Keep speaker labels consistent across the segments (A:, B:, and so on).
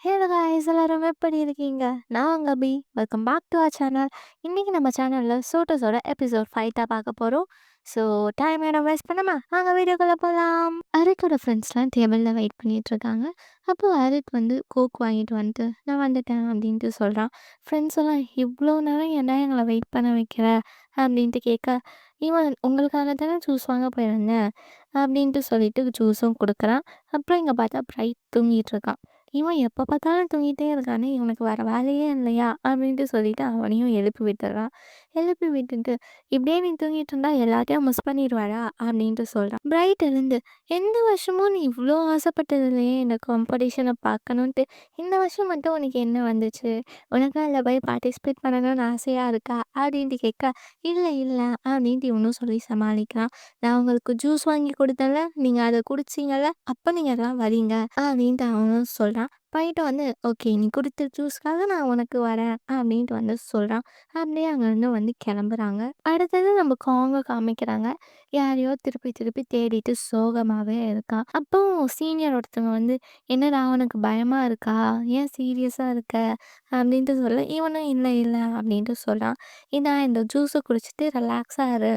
A: Hello guys எல்லாரும் எப்படி இருக்கீங்க? நான் உங்க Abhi. Welcome back to our channel. இன்னைக்கு நம்ம சேனல்ல சோட்டஸோட எபிசோட் 5 தான் பார்க்க போறோம். ஸோ டைம் நேரம் வேஸ்ட் பண்ணாம வாங்க வீடியோக்குள்ள போகலாம். அரிக்கோட ஃப்ரெண்ட்ஸ்லாம் டேபிளில் வெயிட் பண்ணிட்டு இருக்காங்க. அப்போ அரிக் வந்து கோக் வாங்கிட்டு வந்துட்டு நான் வந்துட்டேன் அப்படின்ட்டு சொல்கிறான். ஃப்ரெண்ட்ஸ் எல்லாம் இவ்வளோ நேரம் ஏன்டா எங்களை வெயிட் பண்ண வைக்கிற அப்படின்ட்டு கேட்க, இவன் உங்களுக்காக தானே ஜூஸ் வாங்க போயிருந்தேன் அப்படின்ட்டு சொல்லிட்டு ஜூஸும் கொடுக்குறான். அப்புறம் இங்கே பார்த்தா பிரைட் தூங்கிட்டு இருக்கான். இவன் எப்போ பார்த்தாலும் தூங்கிட்டே இருக்கானே, இவனுக்கு வேற வேலையே இல்லையா அப்படின்ட்டு சொல்லிட்டு அவனையும் எழுப்பி விட்டுறான். எழுப்பி விட்டுட்டு இப்படியே நீ தூங்கிட்டு இருந்தா எல்லாத்தையும் மிஸ் பண்ணிடுவாடா அப்படின்ட்டு சொல்கிறான். பிரைட் எழுந்து எந்த வருஷமும் நீ இவ்வளோ ஆசைப்பட்டது இல்லையே இந்த காம்படிஷனை பார்க்கணுன்ட்டு, இந்த வருஷம் மட்டும் உனக்கு என்ன வந்துச்சு, உனக்கு அதில் போய் பார்ட்டிசிபேட் பண்ணணும்னு ஆசையாக இருக்கா அப்படின்ட்டு கேட்க, இல்லை இல்லை அப்படின்ட்டு இவனும் சொல்லி சமாளிக்கிறான். நான் உங்களுக்கு ஜூஸ் வாங்கி கொடுத்தேன்ல, நீங்கள் அதை குடிச்சிங்கல்ல, அப்போ நீங்கள் எல்லாம் வரீங்க அப்படின்ட்டு அவனும் சொல்கிறான். போயிட்டு வந்து ஓகே நீ கொடுத்த ஜூஸ்க்காக நான் உனக்கு வரேன் அப்படின்ட்டு வந்து சொல்கிறான். அப்படியே அங்கேருந்து வந்து கிளம்புறாங்க. அடுத்தது நம்ம காங்க காமிக்கிறாங்க. யாரையோ திருப்பி திருப்பி தேடிட்டு சோகமாகவே இருக்கான். அப்போ சீனியர் ஒருத்தவங்க வந்து என்னடா உனக்கு பயமாக இருக்கா, ஏன் சீரியஸாக இருக்க அப்படின்ட்டு சொல்ல, இவனும் இல்லை இல்லை அப்படின்ட்டு சொல்கிறான். இதான் இந்த ஜூஸை குடிச்சிட்டு ரிலாக்ஸாக இரு,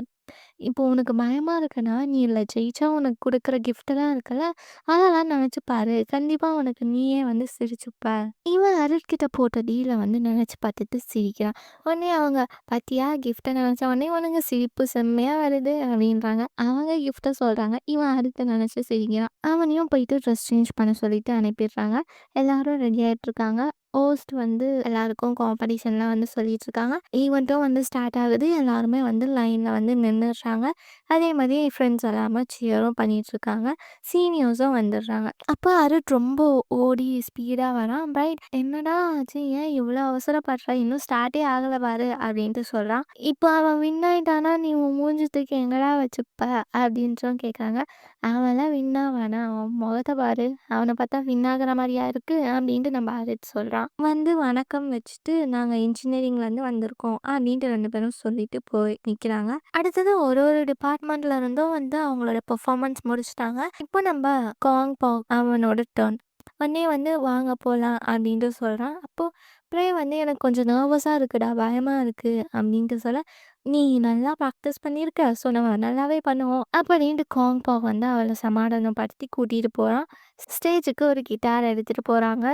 A: இப்போ உனக்கு பயமா இருக்குன்னா, நீ இதுல ஜெயிச்சா உனக்கு குடுக்குற கிஃப்ட்டெல்லாம் இருக்குல்ல, அதெல்லாம் நெனச்சு பாரு. கண்டிப்பா உனக்கு நீயே வந்து சிரிச்சுப்ப. இவன் அருட்கிட்ட போட்ட டீல வந்து நெனச்சு பார்த்துட்டு சிரிக்கிறான். உடனே அவங்க பாத்தியா கிஃப்ட்ட நெனச்ச உடனே உனக்கு சிரிப்பு செம்மையா வருது அப்படின்றாங்க. அவங்க கிஃப்ட்ட சொல்றாங்க. இவன் அருட்ட நெனச்சு சிரிக்கிறான். அவனையும் போயிட்டு ட்ரெஸ் சேஞ்ச் பண்ண சொல்லிட்டு அனுப்பிடுறாங்க. எல்லாரும் ரெடி ஆயிட்டு இருக்காங்க. ஹோஸ்ட் வந்து எல்லாருக்கும் காம்படிஷன்லாம் வந்து சொல்லிட்டு இருக்காங்க. ஈவெண்ட்டும் வந்து ஸ்டார்ட் ஆகுது. எல்லாருமே வந்து லைன்ல வந்து நின்னுடுறாங்க. அதே மாதிரி ஃப்ரெண்ட்ஸ் எல்லாமே சியரும் பண்ணிட்டு இருக்காங்க. சீனியர்ஸும் வந்துடுறாங்க. அப்போ அருட் ரொம்ப ஓடி ஸ்பீடா வரான். பிரைட் என்னடா ஆச்சு, ஏன் இவ்வளோ அவசரப்படுற, இன்னும் ஸ்டார்ட்டே ஆகலை பாரு அப்படின்ட்டு சொல்கிறான். இப்போ அவன் வின் ஆயிட்டானா நீ உன் மூஞ்சத்துக்கு எங்கடா வச்சுப்ப அப்படின்ட்டும் கேட்குறாங்க. அவன்லாம் வின் ஆவானா, அவன் முகத்தை பாரு, அவனை பார்த்தா வின் ஆகுற மாதிரியா இருக்கு அப்படின்ட்டு நம்ம அருட் சொல்கிறான். வந்து வணக்கம் வச்சுட்டு நாங்கள் இன்ஜினியரிங்லேருந்து வந்திருக்கோம் அப்படின்ட்டு ரெண்டு பேரும் சொல்லிட்டு போய் நிற்கிறாங்க. அடுத்தது ஒரு ஒரு டிபார்ட்மெண்ட்ல இருந்தும் வந்து அவங்களோட பெர்ஃபார்மன்ஸ் முடிச்சிட்டாங்க. இப்போ நம்ம காங் பாங் அவனோட டர்ன். உடனே வந்து வாங்க போகலாம் அப்படின்ட்டு சொல்கிறான். அப்போது ப்ரே வந்து எனக்கு கொஞ்சம் நர்வஸாக இருக்குடா, பயமாக இருக்குது அப்படின்ட்டு சொல்ல, நீ நல்லா ப்ராக்டிஸ் பண்ணியிருக்க, ஸோ நம்ம நல்லாவே பண்ணுவோம் அப்படின்ட்டு காங் பாங் வந்து அவளை சமாதானப்படுத்தி கூட்டிகிட்டு போகிறான். ஸ்டேஜுக்கு ஒரு கிட்டார் எடுத்துகிட்டு போகிறாங்க.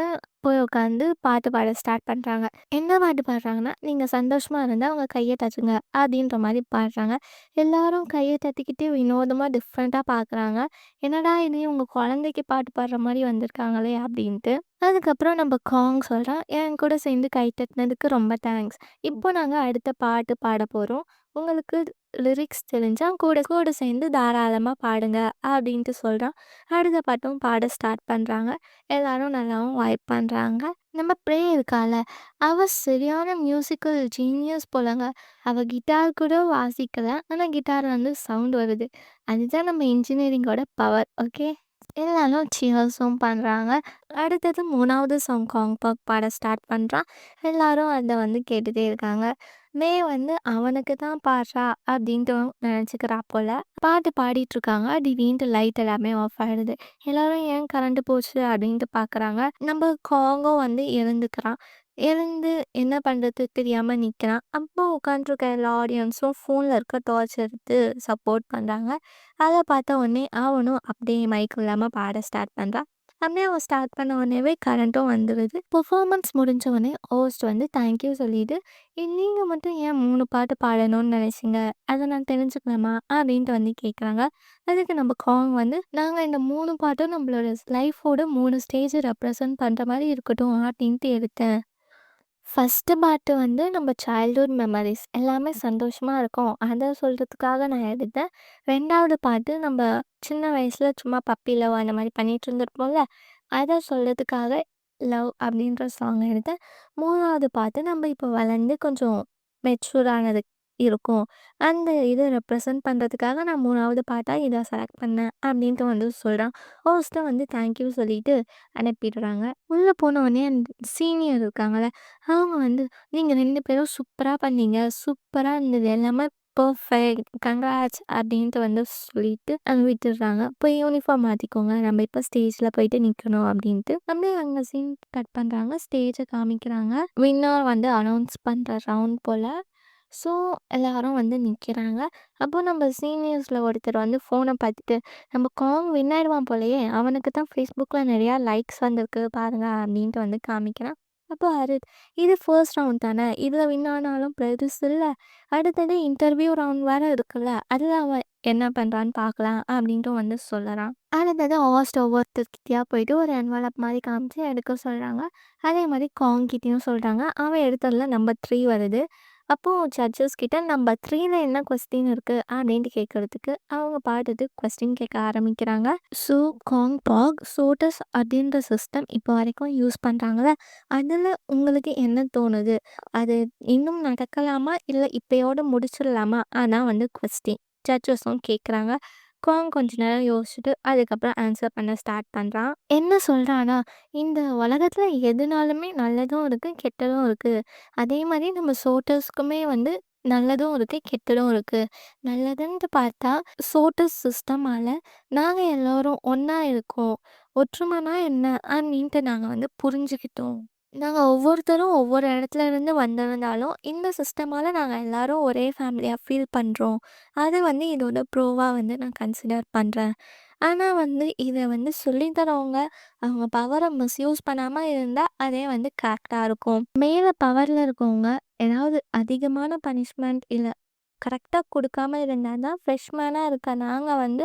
A: போய் உட்காந்து பாட்டு பாட ஸ்டார்ட் பண்ணுறாங்க. என்ன பாட்டு பாடுறாங்கன்னா, நீங்கள் சந்தோஷமாக இருந்தால் அவங்க கையை தட்டுங்க அப்படின்ற மாதிரி பாடுறாங்க. எல்லாரும் கையை தட்டிக்கிட்டு வினோதமாக டிஃப்ரெண்ட்டாக பார்க்குறாங்க. என்னடா இது இவங்க குழந்தைக்கு பாட்டு பாடுற மாதிரி வந்திருக்காங்களே அப்படின்ட்டு. அதுக்கப்புறம் நம்ம காங் சொல்கிறான், என் கூட சேர்ந்து கை தட்டினதுக்கு ரொம்ப தேங்க்ஸ். இப்போ நாங்கள் அடுத்த பாட்டு பாட போகிறோம். உங்களுக்கு லிரிக்ஸ் தெரிஞ்சால் கூட கூட சேர்ந்து தாராளமாக பாடுங்க அப்படின்ட்டு சொல்கிறான். அடுத்த பாட்டும் பாட ஸ்டார்ட் பண்ணுறாங்க. எல்லாரும் நல்லாவும் வைப் பண்ணுறாங்க. நம்ம ப்ரே இருக்கால, அவ சரியான மியூசிக்கல் ஜீனியஸ் போலங்க. அவள் கிட்டார் கூட வாசிக்கலை, ஆனால் கிட்டார் வந்து சவுண்ட் வருது. அதுதான் நம்ம இன்ஜினியரிங்கோட பவர். ஓகே, எல்லாரும் சியர்ஸும் பண்ணுறாங்க. அடுத்தது 3வது சாங் காங் பாக் பாட ஸ்டார்ட் பண்ணுறான். எல்லாரும் அதை வந்து கேட்டுகிட்டே இருக்காங்க. மே வந்து அவனுக்கு தான் பாடுறா அப்படின்ட்டு நினச்சிக்கிறா போல். பாட்டு பாடிட்டுருக்காங்க. திடீர்னு லைட் எல்லாமே ஆஃப் ஆகிடுது. எல்லோரும் ஏன் கரண்ட்டு போச்சு அப்படின்ட்டு பார்க்குறாங்க. நம்ம காங்கோ வந்து எழுந்துக்கிறான். எழுந்து என்ன பண்ணுறது தெரியாமல் நிற்கிறான். அப்போ உட்காந்துருக்க எல்லா ஆடியன்ஸும் ஃபோனில் இருக்க டார்ச் எடுத்து சப்போர்ட் பண்ணுறாங்க. அதை பார்த்த உடனே அவனும் அப்படியே மைக் இல்லாமல் பாட ஸ்டார்ட் பண்ணுறான். அப்படியே அவன் ஸ்டார்ட் பண்ண உடனேவே கரண்ட்டும் வந்துடுது. பெர்ஃபார்மன்ஸ் முடிஞ்ச உடனே ஹோஸ்ட் வந்து தேங்க்யூ சொல்லிட்டு, நீங்கள் மட்டும் ஏன் 3 பாட்டு பாடணும்னு நினைச்சீங்க, அதை நான் தெரிஞ்சுக்கலாமா அப்படின்ட்டு வந்து கேட்குறாங்க. அதுக்கு நம்ம காங் வந்து நாங்கள் இந்த 3 பாட்டும் நம்மளோட லைஃபோட 3 ஸ்டேஜை ரெப்ரசன்ட் பண்ணுற மாதிரி இருக்கட்டும் அப்படின்ட்டு எடுத்தேன். ஃபஸ்ட்டு பாட்டு வந்து நம்ம சைல்ட்ஹுட் மெமரிஸ் எல்லாமே சந்தோஷமாக இருக்கும், அதை சொல்கிறதுக்காக நான் எடுத்தேன். 2வது பாட்டு நம்ம சின்ன வயசில் சும்மா பப்பி லவ் அந்த மாதிரி பண்ணிட்டு இருந்திருப்போம்ல, அதை சொல்கிறதுக்காக லவ் அப்படின்ற சாங் எடுத்தேன். 3வது பாட்டு நம்ம இப்போ வளர்ந்து கொஞ்சம் மெச்சூரானது இருக்கும், அந்த இதை ரெப்ரசன்ட் பண்ணுறதுக்காக நான் 3வது பாட்டாக இதை செலக்ட் பண்ணேன் அப்படின்ட்டு வந்து சொல்கிறான். ஹோஸ்ட்டும் வந்து தேங்க்யூ சொல்லிட்டு அனுப்பிடுறாங்க. உள்ளே போனோடனே அந்த சீனியர் இருக்காங்கல்ல, அவங்க வந்து நீங்கள் 2 பேரும் சூப்பராக பண்ணீங்க, சூப்பராக இருந்தது எல்லாமே பெர்ஃபெக்ட். கங்ராட்ஸ் அப்படின்ட்டு வந்து சொல்லிட்டு அங்க விட்டுடுறாங்க. போய் யூனிஃபார்ம் மாத்திக்கோங்க. நம்ம இப்ப ஸ்டேஜ்ல போயிட்டு நிக்கணும் அப்படின்ட்டு. அப்படியே அங்க சீன் கட் பண்றாங்க. ஸ்டேஜ காமிக்கிறாங்க. வின்னர் வந்து அனௌன்ஸ் பண்ற ரவுண்ட் போல. ஸோ எல்லாரும் வந்து நிக்கிறாங்க. அப்போ நம்ம சீனியர்ஸ்ல ஒருத்தர் வந்து ஃபோன பார்த்துட்டு, "நம்ம காங் வின் ஆயிடுவான் போலயே! அவனுக்கு தான் Facebookல நெறையா லைக்ஸ் வந்திருக்கு பாருங்க" அப்படின்ட்டு வந்து காமிக்கிறான். அப்போ ஹரித், "இது ஃபர்ஸ்ட் ரவுண்ட் தானே! இதுல வின் ஆனாலும் பெருசுல்ல. அடுத்தது இன்டர்வியூ ரவுண்ட் வேற இருக்குல்ல. அதுல அவன் என்ன பண்றான்னு பார்க்கலாம்" அப்படின்ட்டு வந்து சொல்லறான். அடுத்தது ஹோஸ்ட் ஒவ்வொருத்தர்கிட்டயா போயிட்டு ஒரு என்வலப் மாரி காமிச்சு எடுக்க சொல்றாங்க. அதே மாரி காங் கிட்டயும் சொல்றாங்க. அவன் எடுத்ததுல நம்பர் 3 வருது. அப்போ ஜட்ஜஸ் கிட்ட நம்பர் 3ல என்ன கொஸ்டின் இருக்கு அப்படின்ட்டு கேட்கறதுக்கு அவங்க பாட்டுக்கு கொஸ்டின் கேட்க ஆரம்பிக்கிறாங்க. ஸோ காங் பாக் சோட்டஸ் அப்படின்ற சிஸ்டம் இப்போ வரைக்கும் யூஸ் பண்றாங்கல்ல, அதுல உங்களுக்கு என்ன தோணுது? அது இன்னும் நடக்கலாமா? இல்ல இப்பயோட முடிச்சிடலாமா? அதான் வந்து கொஸ்டின். ஜட்ஜஸும் கேட்குறாங்க. காங் கொஞ்ச நேரம் யோசிச்சுட்டு அதுக்கப்புறம் ஆன்சர் பண்ண ஸ்டார்ட் பண்றான். என்ன சொல்றான்னா, இந்த உலகத்துல எதுனாலுமே நல்லதும் இருக்கு, கெட்டதும் இருக்கு. அதே மாரி நம்ம சோட்டர்ஸ்க்குமே வந்து நல்லதும் இருக்கு, கெட்டதும் இருக்கு. நல்லதுன்ட்டு பார்த்தா, சோட்டஸ் சிஸ்டமால நாங்க எல்லாரும் ஒண்ணா இருக்கோம். ஒற்றுமைனா என்ன? அப்படின்ட்டு நாங்க வந்து புரிஞ்சுக்கிட்டோம். நாங்க ஒவ்வொருத்தரும் ஒவ்வொரு இடத்துல இருந்து வந்திருந்தாலும், இந்த சிஸ்டமால நாங்க எல்லாரும் ஒரே ஃபேமிலியா ஃபீல் பண்றோம். அது வந்து இதோட ப்ரோவா வந்து நான் கன்சிடர் பண்றேன். ஆனா வந்து இத வந்து சொல்லி தரவங்க, அவங்க பவர மிஸ்யூஸ் பண்ணாம இருந்தா, அதே வந்து கரெக்ட்டா இருக்கும். மேல பவர்ல இருக்கவங்க ஏதாவது அதிகமான பனிஷ்மென்ட் இல்ல கரெக்ட்டா குடுக்காம இருந்தா தான், ஃப்ரெஷ்மேனா இருக்க நாங்க வந்து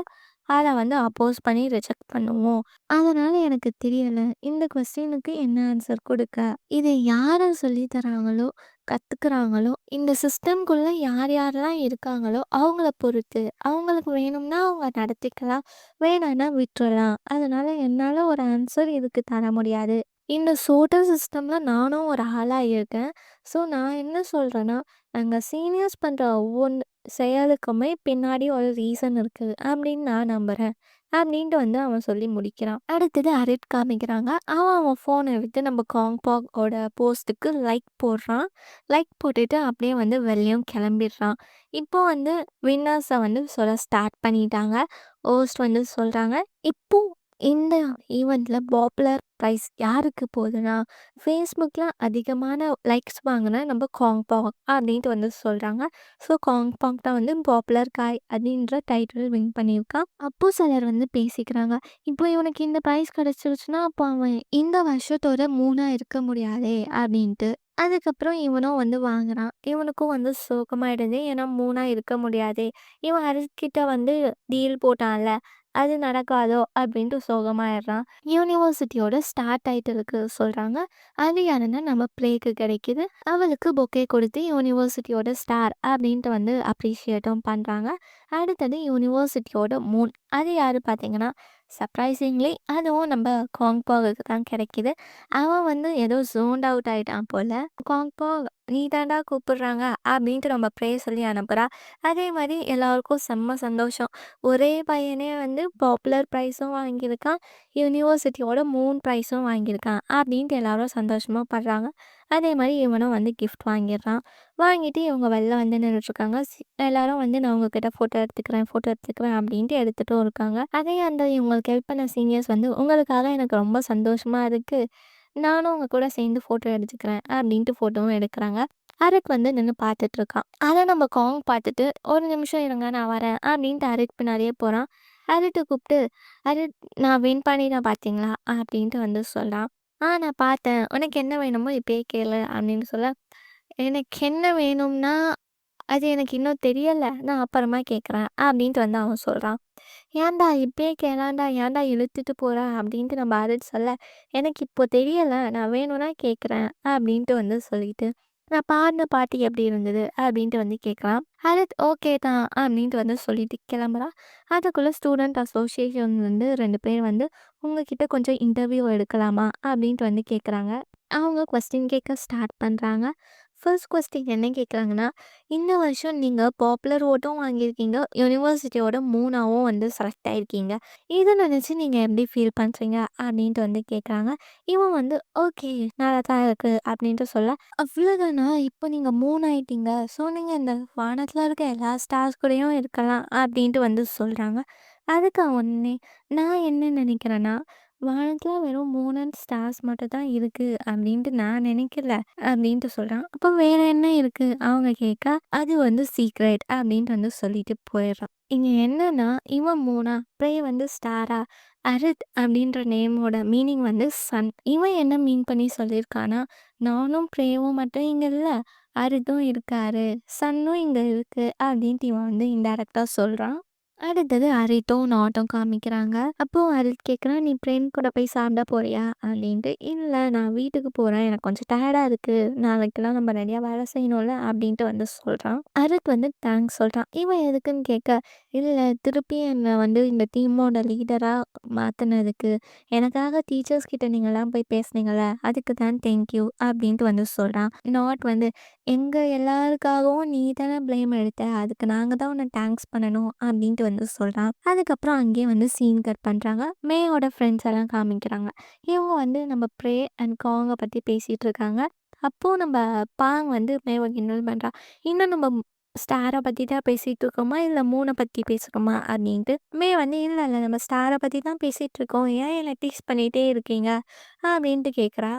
A: அத வந்து அப்போஸ் பண்ணி ரிஜெக்ட் பண்ணுவோம். அதனால எனக்கு தெரியல. இந்த கொஸ்டினுக்கு என்ன ஆன்சர் குடுக்க? இத யாரு சொல்லி தராங்களோ, கத்துக்கிறாங்களோ, இந்த சிஸ்டம்குள்ள யார் யாரெல்லாம் இருக்காங்களோ, அவங்கள பொறுத்து. அவங்களுக்கு வேணும்னா அவங்க நடத்திக்கலாம். வேணான்னா விட்டுறலாம். அதனால என்னால ஒரு ஆன்சர் இதுக்கு தர முடியாது. இந்த சோட்டல் சிஸ்டம்ல நானும் ஒரு ஆளா இருக்கேன். ஸோ நான் என்ன சொல்றேன்னா, நாங்க சீனியர்ஸ் பண்ற ஒவ்வொன்னு செயலுக்குமே பின்னாடி ஒரு ரீசன் இருக்கு அப்படின்னு நான் நம்புறேன். அப்படின்ட்டு வந்து அவன் சொல்லி முடிக்கிறான். அடுத்தது அரிட் காமிக்கிறாங்க. அவன் ஃபோனை எடுத்து நம்ம காங்பாக் ஓட போஸ்ட்டுக்கு லைக் போடுறான். லைக் போட்டுட்டு அப்படியே வந்து வெளியும் கிளம்பிடுறான். இப்போ வந்து வின்னர்ஸை வந்து சொல்ல ஸ்டார்ட் பண்ணிட்டாங்க. ஹோஸ்ட் வந்து சொல்றாங்க, இப்போ இந்த ஈவெண்ட்ல பாப்புலர் ப்ரைஸ் யாருக்கு போகுதுன்னா, ஃபேஸ்புக்ல அதிகமான லைக்ஸ் வாங்கின நம்ம காங்பாக் அப்படின்ட்டு வந்து சொல்றாங்க. ஸோ காங்பாங் தான் வந்து பாப்புலர் காய் அப்படின்ற டைட்டில் வின் பண்ணியிருக்கான். அப்போ சிலர் வந்து பேசிக்கிறாங்க. இப்போ இவனுக்கு இந்த ப்ரைஸ் கிடைச்சிருச்சுன்னா, அப்போ அவன் இந்த வருஷத்தோட 3ஆ இருக்க முடியாதே அப்படின்ட்டு. அதுக்கப்புறம் இவனும் வந்து வாங்குறான். இவனுக்கும் வந்து சோகமாயிடுது. ஏன்னா 3ஆ இருக்க முடியாதே. இவன் அரிஸ்கிட்ட வந்து டீல் போட்டான்ல, அது நடக்காதோ அப்படின்ட்டு சோகமாயிடுறான். யூனிவர்சிட்டியோட ஸ்டார் டைட்டிலுக்கு சொல்றாங்க. அது யாருன்னா நம்ம ப்ளேக்கு கிடைக்குது. அவளுக்கு பொக்கே கொடுத்து யூனிவர்சிட்டியோட ஸ்டார் அப்படின்ட்டு வந்து அப்ரிஷியேட்டும் பண்றாங்க. அடுத்தது யூனிவர்சிட்டியோட மூன். அது யாரு பார்த்தீங்கன்னா, சர்ப்ரைசிங்லி அதுவும் நம்ம காங்பாகுக்கு தான் கிடைக்குது. அவன் வந்து ஏதோ ஜோன்ட் அவுட் ஆயிட்டான் போல. காங்பாக் நீ தாண்டா கூப்பிடுறாங்க அப்படின்ட்டு நம்ம ப்ரே சொல்லி அனுப்புறா. அதே மாதிரி எல்லாருக்கும் செம்ம சந்தோஷம். ஒரே பையனே வந்து பாப்புலர் ப்ரைஸும் வாங்கியிருக்கான். யூனிவர்சிட்டியோட 3 ப்ரைஸும் வாங்கியிருக்கான். அப்படின்ட்டு எல்லாரும் சந்தோஷமா படுறாங்க. அதே மாரி இவனும் வந்து கிஃப்ட் வாங்கிடுறான். வாங்கிட்டு இவங்க வெளில வந்து நின்னுட்ருக்காங்க. எல்லாரும் வந்து நான் உங்ககிட்ட ஃபோட்டோ எடுத்துக்கிறேன் அப்படின்ட்டு எடுத்துட்டும் இருக்காங்க. அதே அந்த இவங்களுக்கு ஹெல்ப் பண்ண சீனியர்ஸ் வந்து, "உங்களுக்காக எனக்கு ரொம்ப சந்தோஷமா இருக்கு. நானும் உங்க கூட சேர்ந்து ஃபோட்டோ எடுத்துக்கிறேன்" அப்படின்ட்டு ஃபோட்டோவும் எடுக்குறாங்க. அரிக் வந்து நின்னு பார்த்துட்டு இருக்கான். அத நம்ம காங் பார்த்துட்டு, "ஒரு நிமிஷம் இருங்க நான் வரேன்" அப்படின்ட்டு அரிக் பின்னாடியே போறான். அரிட்ட கூப்பிட்டு, "அரிட் நான் வின் பண்ணிட்டேன் பார்த்தீங்களா?" அப்படின்ட்டு வந்து சொல்றான். நான் பார்த்தேன். உனக்கு என்ன வேணுமோ இப்பயே கேளு" அப்படின்னு சொல்ல, "எனக்கு என்ன வேணும்னா, அது எனக்கு இன்னும் தெரியல. நான் அப்புறமா கேட்குறேன்" அப்படின்ட்டு வந்து அவன் சொல்றான். "ஏன்டா இப்பயே கேளான்டா, ஏன்டா இழுத்துட்டு போற?" அப்படின்ட்டு நம்ம அரிட் சொல்ல, "எனக்கு இப்போ தெரியல. நான் வேணும்னா கேட்குறேன்" அப்படின்ட்டு வந்து சொல்லிட்டு, "நான் பாடுன பாட்டு எப்படி இருந்தது?" அப்படின்ட்டு வந்து கேட்குறான். அரித் ஓகே தான் அப்படின்ட்டு வந்து சொல்லிட்டு கிளம்புறான். அதுக்குள்ள ஸ்டூடெண்ட் அசோசியேஷன்லேருந்து 2 பேர் வந்து, "உங்ககிட்ட கொஞ்சம் இன்டர்வியூ எடுக்கலாமா?" அப்படின்ட்டு வந்து கேட்குறாங்க. அவங்க கொஸ்டின் கேட்க ஸ்டார்ட் பண்றாங்க. ஃபர்ஸ்ட் கொஸ்டின் என்ன கேட்குறாங்கன்னா, இந்த வருஷம் நீங்க பாப்புலர் ஓட்டும் வாங்கியிருக்கீங்க. யுனிவர்சிட்டியோட 3ஆவும் வந்து செலக்ட் ஆயிருக்கீங்க. இத நினைச்சு நீங்க எப்படி ஃபீல் பண்றீங்க? அப்படின்ட்டு வந்து கேட்குறாங்க. இவன் வந்து ஓகே நல்லா தான் இருக்கு அப்படின்ட்டு சொல்ல, அவ்வளோதானா இப்போ நீங்க 3 ஆயிட்டீங்க. ஸோ நீங்க இந்த வானத்துல இருக்க எல்லா ஸ்டார்ஸ் கூடயும் இருக்கலாம் அப்படின்ட்டு வந்து சொல்றாங்க. அதுக்கு அவன் உடனே நான் என்ன நினைக்கிறேன்னா, வானத்துல வெறும் 3 ஸ்டார்ஸ் மட்டும் தான் இருக்கு அப்படின்ட்டு நான் நினைக்கல. அப்படின்ட்டு சொல்றான். அப்போ வேற என்ன இருக்கு? அவங்க கேட்க, அது வந்து சீக்ரெட் அப்படின்ட்டு வந்து சொல்லிட்டு போயிடுறான். இங்க என்னன்னா, இவன் மூணா, ப்ரே வந்து ஸ்டாரா, அரித் அப்படின்ற நேமோட மீனிங் வந்து சன். இவன் என்ன மீன் பண்ணி சொல்லியிருக்கான்னா, நானும் ப்ரேவும் மட்டும் இங்க இல்ல, அரித்தும் இருக்காரு, சன்னும் இங்க இருக்கு அப்படின்ட்டு இவன் வந்து இன்டைரக்டா சொல்றான். அடுத்தது அரித்தும் நாட்டும் காமிக்கிறாங்க. அப்போ அரித் கேட்குறான், "நீ ஃப்ரெண்ட் கூட போய் சாப்பிட போறியா?" அப்படின்ட்டு. "இல்ல நான் வீட்டுக்கு போறேன். எனக்கு கொஞ்சம் டயர்டா இருக்கு. நாளைக்கெல்லாம் நம்ம நெறையா வேலை செய்யணும்ல." அப்படின்ட்டு வந்து சொல்றான். அரித் வந்து தேங்க்ஸ் சொல்றான். இவன் எதுக்குன்னு கேட்க, "இல்ல திருப்பி என்ன வந்து இந்த டீமோட லீடரா மாத்துனதுக்கு, எனக்காக டீச்சர்ஸ் கிட்ட நீங்கலாம் போய் பேசுனீங்கல்ல, அதுக்கு தான் தேங்க் யூ." அப்படின்ட்டு வந்து சொல்றான். நாட் வந்து, "எங்க எல்லாருக்காகவும் நீ தானே ப்ளேம் எடுத்த. அதுக்கு நாங்க தான் உன்ன தேங்க்ஸ் பண்ணணும்." அப்படின்ட்டு வந்து சொல்றான். அதுக்கப்புறம் அங்கேயே வந்து சீன் கட் பண்றாங்க. மேயோட ஃப்ரெண்ட்ஸ் எல்லாம் காமிக்கிறாங்க. இவங்க வந்து நம்ம ப்ரே அண்ட் காங்க பத்தி பேசிட்டு இருக்காங்க. அப்போ நம்ம பாங் வந்து மேவ கிண்டல் பண்றா. இன்னும் நம்ம ஸ்டார பத்தி தான் பேசிட்டு இருக்கோமா? இல்ல மூன பத்தி பேசுறோமா? அப்படின்ட்டு. மே வந்து இல்ல இல்ல நம்ம ஸ்டார பத்தி தான் பேசிட்டு இருக்கோம். ஏன் என்ன டீஸ் பண்ணிட்டே இருக்கீங்க? அப்படின்ட்டு கேட்குறா.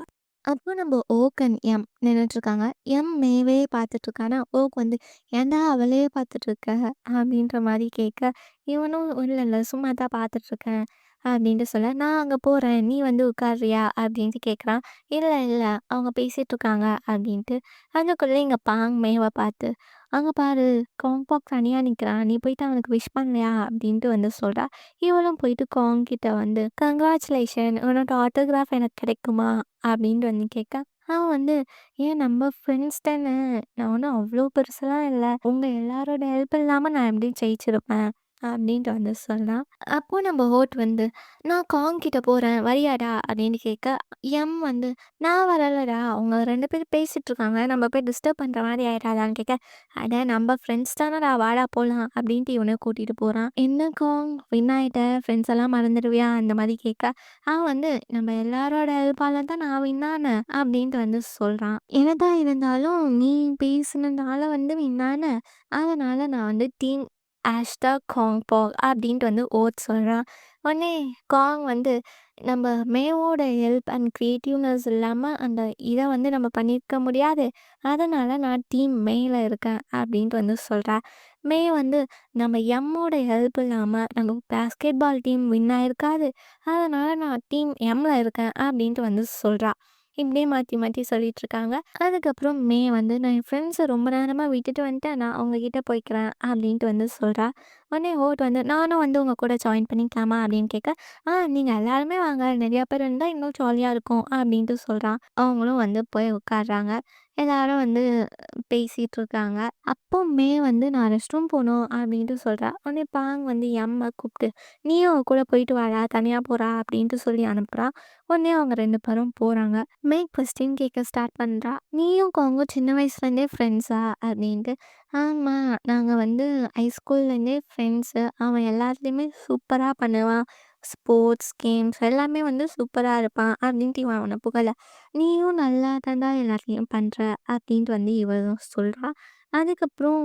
A: அப்போ நம்ம ஓக் அண்ட் எம் நின்னுட்ருக்காங்க. எம் மேவே பார்த்துட்ருக்கானா, ஓக் வந்து "ஏன்டா அவளையே பார்த்துட்ருக்க?" அப்படின்ற மாரி கேட்க, இவனும் "இல்ல, இல்ல சும்மா தான் பார்த்துட்ருக்கேன்" அப்படின்ட்டு சொல்ல, "நான் அங்க போறேன். நீ வந்து உட்கார்றியா?" அப்படின்ட்டு கேட்குறான். "இல்ல, இல்ல அவங்க பேசிட்ருக்காங்க" அப்படின்ட்டு. அதுக்குள்ள எங்க பாங் மேவ பார்த்து, "அங்க பாரு காங்பாக் தனியா நிக்கிறான். நீ போயிட்டு அவனுக்கு விஷ் பண்ணலையா?" அப்படின்ட்டு வந்து சொல்றா. இவளும் போயிட்டு காங் கிட்ட வந்து, "கங்ராச்சுலேஷன் உன்னோட ஆட்டோகிராஃப் எனக்கு கிடைக்குமா?" அப்படின்ட்டு வந்து கேட்க, அவன் வந்து, "ஏன் நம்ம ஃப்ரெண்ட்ஸ் தானே! நான் ஒன்னும் அவ்ளோ பெருசுலாம் இல்ல. உங்க எல்லாரோட ஹெல்ப் இல்லாம நான் எப்படி ஜெயிச்சிருப்பேன்?" அப்படின்ட்டு வந்து சொன்னான். அப்போ நம்ம ஹோட் வந்து, "நான் காங் கிட்ட போறேன். வரியாடா?" அப்படின்னு கேட்க, எம் வந்து, "நான் வரலடா. அவங்க 2 பேரும் பேசிட்டு இருக்காங்க. நம்ம போய் டிஸ்டர்ப் பண்ற மாரி ஆயிடாதான்னு" கேட்க, "அட நம்ம ஃப்ரெண்ட்ஸ் தானடா வாடா போலாம்" அப்படின்ட்டு இவன கூட்டிட்டு போறான். "என்ன காங் வின் ஆயிட்ட? ஃப்ரெண்ட்ஸ் எல்லாம் மறந்துடுவியா?" அந்த மாரி கேட்க, அவன் வந்து, "நம்ம எல்லாரோட ஹெல்ப்பால தான் நான் வின் ஆனேன்" அப்படின்ட்டு வந்து சொல்றான். "என்னதான் இருந்தாலும் நீ பேசுனதால வந்து வின் ஆனேன். அதனால நான் வந்து டீம் #காங்பாக் அப்படின்ட்டு வந்து ஓட் சொல்றான். உடனே காங் வந்து, "நம்ம மேவோட ஹெல்ப் அண்ட் கிரியேட்டிவ்னஸ் இல்லாம அந்த இத வந்து நம்ம பண்ணியிருக்க முடியாது. அதனால நான் டீம் மேல இருக்கேன்" அப்படின்ட்டு வந்து சொல்றா. மே வந்து, "நம்ம எம்மோட ஹெல்ப் இல்லாம நம்ம பாஸ்கெட் பால் டீம் வின் ஆயிருக்காது. அதனால நான் டீம் எம்ல இருக்கேன்" அப்படின்ட்டு வந்து சொல்றா. இப்படியே மாத்தி மாத்தி சொல்லிட்டுருக்காங்க. அதுக்கப்புறம் மே வந்து, "நான் என் ஃப்ரெண்ட்ஸ ரொம்ப நேரமா விட்டுட்டு வந்துட்டேன். நான் அவங்க கிட்ட போய்க்கிறேன்" அப்படின்ட்டு வந்து சொல்றா. உடனே ஹோட் வந்து, "நானும் வந்து உங்க கூட ஜாயின் பண்ணிக்கலாமா?" அப்படின்னு கேட்க, நீங்க எல்லாருமே வாங்க. நெறையா பேர் இருந்தா இன்னும் ஜாலியா இருக்கும்" அப்படின்ட்டு சொல்றான். அவங்களும் வந்து போய் உட்கார்றாங்க. எல்லாரும் வந்து பேசிட்டு இருக்காங்க. அப்போ மே வந்து, "நான் ரெஸ்ட் ரூம் போணும்" அப்படின்ட்டு சொல்றா. உடனே பாங் வந்து எம்ம கூப்பிட்டு, "நீயும் அவ கூட போயிட்டு வாடா, தனியா போறா" அப்படின்ட்டு சொல்லி அனுப்புறா. உடனே அவங்க 2 பேரும் போறாங்க. மே கொஸ்டின் கேட்க ஸ்டார்ட் பண்றா. "நீயும் காங்கும் சின்ன வயசுலேருந்தே ஃப்ரெண்ட்ஸா?" அப்படின்ட்டு. "ஆமா, நாங்க வந்து ஹைஸ்கூல்லேருந்தே ஃப்ரெண்ட்ஸு. அவன் எல்லாத்துலேயுமே சூப்பரா பண்ணுவான். ஸ்போர்ட்ஸ், கேம்ஸ் எல்லாமே வந்து சூப்பரா இருப்பான்" அப்படின்ட்டு இவன் அவன புகழ. "நீயும் நல்லா தான்டா எல்லாத்தையும் பண்ற" அப்படின்ட்டு வந்து இவளும் சொல்றா. அதுக்கப்புறம்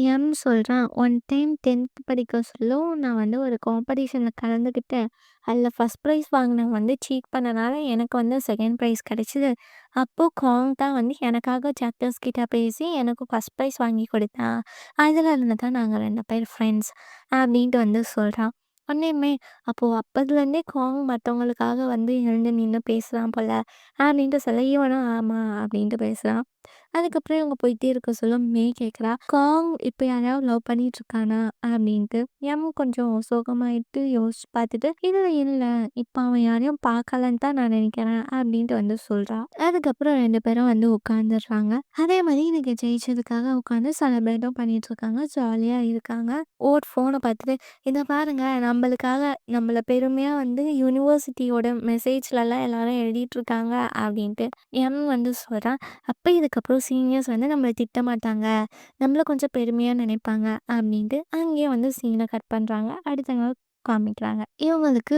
A: எம் சொல்றான், "ஒன் டைம் 10th படிக்க சொல்ல நான் வந்து ஒரு காம்படிஷன்ல கலந்துக்கிட்டேன். அதில ஃபர்ஸ்ட் ப்ரைஸ் வாங்கினவன் வந்து சீட் பண்ணனால எனக்கு வந்து செகண்ட் ப்ரைஸ் கிடைச்சது. அப்போ காங் தான் வந்து எனக்காக ஜட்ஜஸ் கிட்ட பேசி எனக்கு ஃபர்ஸ்ட் ப்ரைஸ் வாங்கி கொடுத்தான். அதுலேருந்து தான் நாங்க 2 பேர் ஃப்ரெண்ட்ஸ்" அப்படின்ட்டு வந்து சொல்றான். உடனேயுமே, "அப்போ அப்போதுலேருந்தே காங் மத்தவங்களுக்காக வந்து எழுந்து நின்னு பேசுறான் போல" அப்படின்ட்டு சொல்ல, இவனும் "ஆமா" அப்படின்ட்டு பேசுறான். அதுக்கப்புறம் இவங்க போயிட்டே இருக்க சொல்ல மே கேட்குறா, "காங் இப்போ யாரையாவது லவ் பண்ணிட்டு இருக்கானா?" அப்படின்ட்டு. எம் கொஞ்சம் சோகமாயிட்டு யோசிச்சு பார்த்துட்டு, "இல்ல இல்ல இப்போ அவன் யாரையும் பார்க்கலன்னு தான் நான் நினைக்கிறேன்" அப்படின்ட்டு வந்து சொல்றா. அதுக்கப்புறம் 2 பேரும் வந்து உட்காந்துடுறாங்க. அதே மாரி இன்னைக்கு ஜெயிச்சதுக்காக உட்காந்து செலிப்ரேட்டும் பண்ணிட்டு இருக்காங்க. ஜாலியா இருக்காங்க. ஓட் ஃபோன பார்த்துட்டு, "இத பாருங்க நம்மளுக்காக நம்மள பெருமையா வந்து யூனிவர்சிட்டியோட மெசேஜ்லலாம் எல்லாரும் எழுதிட்டு இருக்காங்க" அப்படின்ட்டு. எம் வந்து சொல்றா, "அப்ப இதுக்கப்புறம் சீனியர்ஸ் வந்து நம்மள திட்ட மாட்டாங்க. நம்மள கொஞ்சம் பெருமையா நினைப்பாங்க அப்படின்ட்டு அங்கேயே வந்து சீன கட் பண்றாங்க. அடுத்த நாள் காமிக்கிறாங்க. இவங்களுக்கு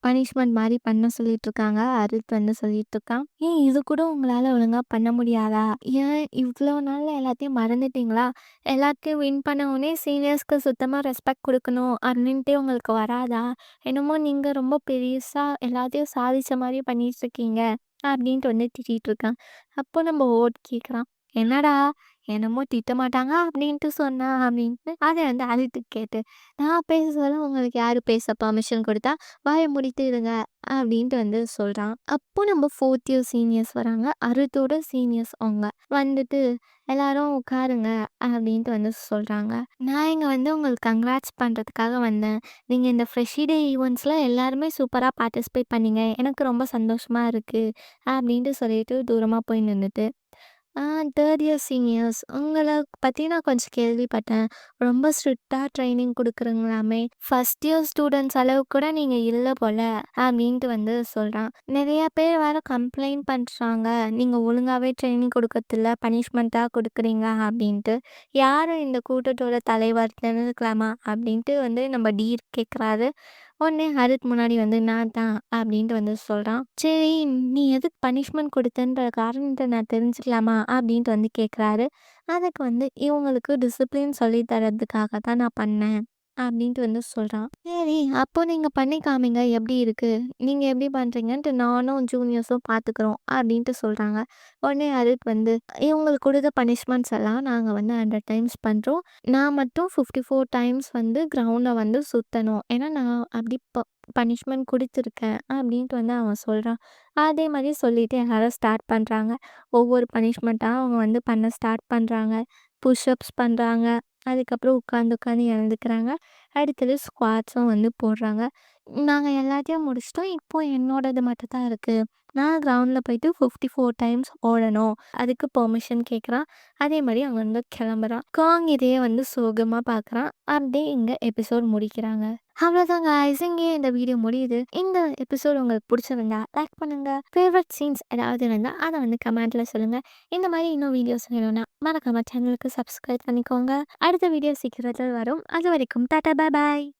A: பனிஷ்மெண்ட் மாரி பண்ண சொல்லிட்டுருக்காங்க. அருள் வந்து சொல்லிட்டுருக்கான். "ஏன் இது கூட உங்களால ஒழுங்கா பண்ண முடியாதா? ஏன் இவ்ளோ நாள்ல எல்லாத்தையும் மறந்துட்டீங்களா? எல்லாத்தையும் வின் பண்ண உடனே சீனியர்ஸ்க்கு சுத்தமா ரெஸ்பெக்ட் குடுக்கணும் அப்படின்ட்டே உங்களுக்கு வராதா? என்னமோ நீங்க ரொம்ப பெருசா எல்லாத்தையும் சாதிச்ச மாரி பண்ணிட்டுருக்கீங்க." அப்படின்ட்டு வந்து திட்டிட்டு இருக்கான். அப்போ நம்ம ஓட் கேட்குறான். "என்னடா என்னமோ திட்டமாட்டாங்க அப்படின்ட்டு சொன்னா" அப்படின்ட்டு. அத வந்து அழுத்து கேட்டு, "நான் பேச சொல்ல உங்களுக்கு யாரு பேச பெர்மிஷன் குடுத்தா? வாய மூடிட்டு இருங்க" அப்படின்ட்டு வந்து சொல்றான். அப்போ நம்ம 4த் இயர் சீனியர்ஸ் வராங்க. அருத்தோட சீனியர்ஸ் அவங்க. வந்துட்டு எல்லாரும் உட்காருங்க அப்படின்ட்டு வந்து சொல்றாங்க. "நான் இங்க வந்து உங்களுக்கு கங்ராட்ஸ் பண்றதுக்காக வந்தேன். நீங்க இந்த ஃப்ரெஷி டே ஈவெண்ட்ஸ்ல எல்லாருமே சூப்பரா பார்ட்டிசிபேட் பண்ணீங்க. எனக்கு ரொம்ப சந்தோஷமா இருக்கு" அப்படின்ட்டு சொல்லிட்டு தூரமா போய் நின்னுட்டு, 3 இயர் சீனியர்ஸ் உங்கள பத்தி நான் கொஞ்சம் கேள்விப்பட்டேன். ரொம்ப ஸ்ட்ரிக்ட்டா ட்ரெய்னிங் குடுக்குறீங்களாமே. ஃபர்ஸ்ட் இயர் ஸ்டூடண்ட்ஸ் அளவுக்கு கூட நீங்க இல்ல போல அப்டின்ட்டு வந்து சொல்றான். நெறைய பேர் வேற கம்ப்ளைண்ட் பண்றாங்க. நீங்க ஒழுங்காவே ட்ரெய்னிங் குடுக்கறதில்ல, பனிஷ்மெண்ட்டா குடுக்குறீங்க அப்டின்ட்டு. யாரு இந்த கூட்டத்தோட தலைவர் தெரிஞ்சுக்கலாமா? அப்டின்ட்டு வந்து நம்ம டீன் கேட்குறாரு. உடனே ஹரித் முன்னாடி வந்து நான் தான் அப்டின்ட்டு வந்து சொல்றான். சரி நீ எதுக்கு பனிஷ்மெண்ட் குடுத்தன்ற காரணத்த நான் தெரிஞ்சுக்கலாமா? அப்டின்ட்டு வந்து கேட்குறாரு. அதுக்கு வந்து இவங்களுக்கு டிசிப்ளின் சொல்லி தரதுக்காக தான் நான் பண்ணேன். அப்டின்ட்டு வந்து சொல்றான். சரி அப்போ நீங்க பண்ணி காமிங்க எப்டி இருக்கு? நீங்க எப்டி பண்றீங்கன்ட்டு நானும் ஜூனியர்ஸும் பார்த்துக்குறோம் அப்டின்ட்டு சொல்றாங்க. உடனே ஹரித் வந்து இவங்களுக்கு குடுத்த பனிஷ்மெண்ட்ஸ் எல்லாம் நாங்க வந்து 100 டைம்ஸ் பண்றோம். நான் மட்டும் 54 டைம்ஸ் வந்து கிரவுண்ட வந்து சுத்தணும். ஏன்னா நான் அப்டி பனிஷ்மெண்ட் குடுத்துருக்கேன் அப்டின்ட்டு வந்து அவன் சொல்றான். அதே மாரி சொல்லிட்டு எல்லாரும் ஸ்டார்ட் பண்றாங்க. ஒவ்வொரு பனிஷ்மெண்ட்டா அவங்க வந்து பண்ண ஸ்டார்ட் பண்றாங்க. புஷ்அப்ஸ் பண்றாங்க. அதுக்கப்புறம் உட்காந்து உட்காந்து எழுந்துக்கிறாங்க. அடுத்தது ஸ்குவாட்ஸும் வந்து போடுறாங்க. நாங்க எல்லாத்தையும் முடிச்சுட்டோம். இப்போ என்னோடது மட்டும் தான் இருக்கு. நான் கிரவுண்ட்ல போயிட்டு 54 டைம்ஸ் ஓடணும். அதுக்கு பெர்மிஷன் கேட்குறான். அதே மாரி அங்கருந்து கிளம்புறான். காங் இதையே வந்து சோகமா பார்க்குறான். அப்படியே இங்க எபிசோட் முடிக்கிறாங்க. அவ்வளோதான் காய்ஸ். இங்கேயே இந்த வீடியோ முடியுது. இந்த எபிசோட் உங்களுக்கு பிடிச்சிருந்தா லைக் பண்ணுங்க. ஃபேவரட் சீன்ஸ் ஏதாவது இருந்தா அத வந்து கமெண்ட்ல சொல்லுங்க. இந்த மாரி இன்னும் வீடியோஸ் வேணும்னா மறக்காம சேனலுக்கு சப்ஸ்கிரைப் பண்ணிக்கோங்க. அடுத்த வீடியோ சீக்கிரத்தில் வரும். அதுவரைக்கும் டாடா பாய் பாய்.